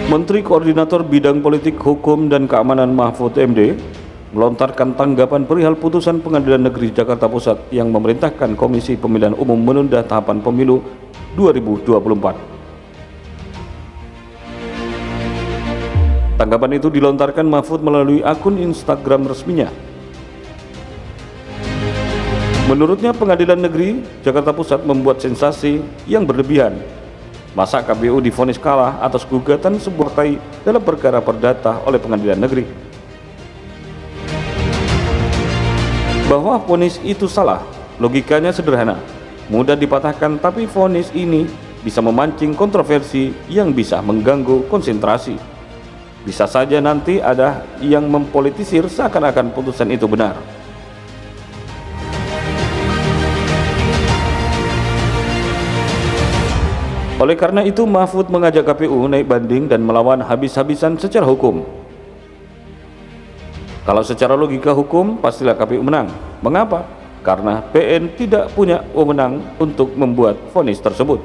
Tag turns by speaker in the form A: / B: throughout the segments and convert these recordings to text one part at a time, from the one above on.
A: Menteri Koordinator Bidang Politik, Hukum, dan Keamanan Mahfud MD melontarkan tanggapan perihal putusan Pengadilan Negeri Jakarta Pusat yang memerintahkan Komisi Pemilihan Umum menunda tahapan pemilu 2024. Tanggapan itu dilontarkan Mahfud melalui akun Instagram resminya. Menurutnya, Pengadilan Negeri Jakarta Pusat membuat sensasi yang berlebihan. Masa KPU divonis kalah atas gugatan sebuah partai dalam perkara perdata oleh Pengadilan Negeri? Bahwa vonis itu salah, logikanya sederhana, mudah dipatahkan, tapi vonis ini bisa memancing kontroversi yang bisa mengganggu konsentrasi. Bisa saja nanti ada yang mempolitisir seakan-akan putusan itu benar. Oleh karena itu, Mahfud mengajak KPU naik banding dan melawan habis-habisan secara hukum. Kalau secara logika hukum, pastilah KPU menang. Mengapa? Karena PN tidak punya wewenang untuk membuat vonis tersebut.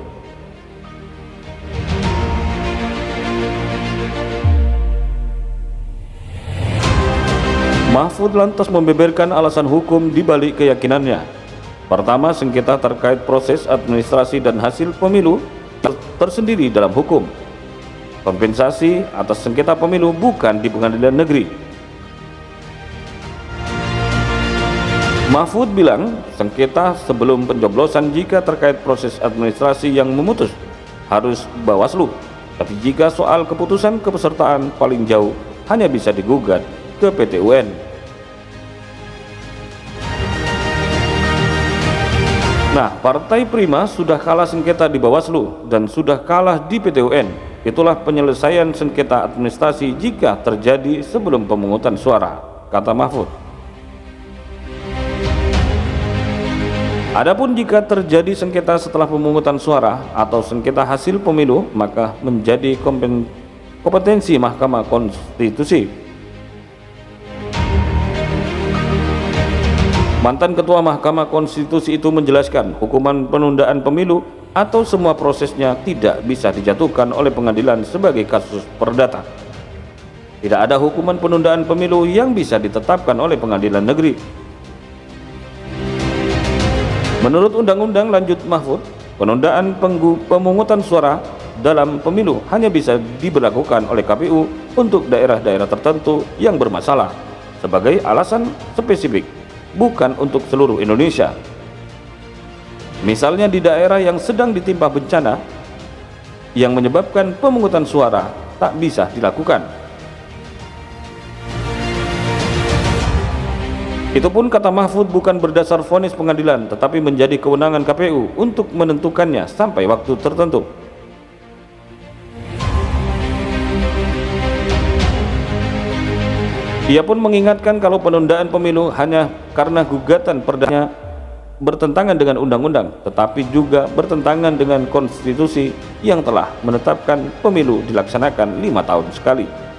A: Mahfud lantas membeberkan alasan hukum di balik keyakinannya. Pertama, sengketa terkait proses administrasi dan hasil pemilu tersendiri dalam hukum. Kompensasi atas sengketa pemilu bukan di Pengadilan Negeri. Mahfud bilang sengketa sebelum pencoblosan jika terkait proses administrasi yang memutus harus Bawaslu, tapi jika soal keputusan kepesertaan paling jauh hanya bisa digugat ke PT UN. Nah, Partai Prima sudah kalah sengketa di Bawaslu dan sudah kalah di PT UN. Itulah penyelesaian sengketa administrasi jika terjadi sebelum pemungutan suara, kata Mahfud. Adapun jika terjadi sengketa setelah pemungutan suara atau sengketa hasil pemilu, maka menjadi kompetensi Mahkamah Konstitusi. Mantan Ketua Mahkamah Konstitusi itu menjelaskan hukuman penundaan pemilu atau semua prosesnya tidak bisa dijatuhkan oleh pengadilan sebagai kasus perdata. Tidak ada hukuman penundaan pemilu yang bisa ditetapkan oleh pengadilan negeri. Menurut Undang-Undang, lanjut Mahfud, penundaan pemungutan suara dalam pemilu hanya bisa diberlakukan oleh KPU untuk daerah-daerah tertentu yang bermasalah sebagai alasan spesifik, bukan untuk seluruh Indonesia. Misalnya di daerah yang sedang ditimpa bencana yang menyebabkan pemungutan suara tak bisa dilakukan. Itu pun, kata Mahfud, bukan berdasar vonis pengadilan, tetapi menjadi kewenangan KPU untuk menentukannya sampai waktu tertentu. Ia pun mengingatkan kalau penundaan pemilu hanya karena gugatan perdanya bertentangan dengan undang-undang, tetapi juga bertentangan dengan konstitusi yang telah menetapkan pemilu dilaksanakan 5 tahun sekali.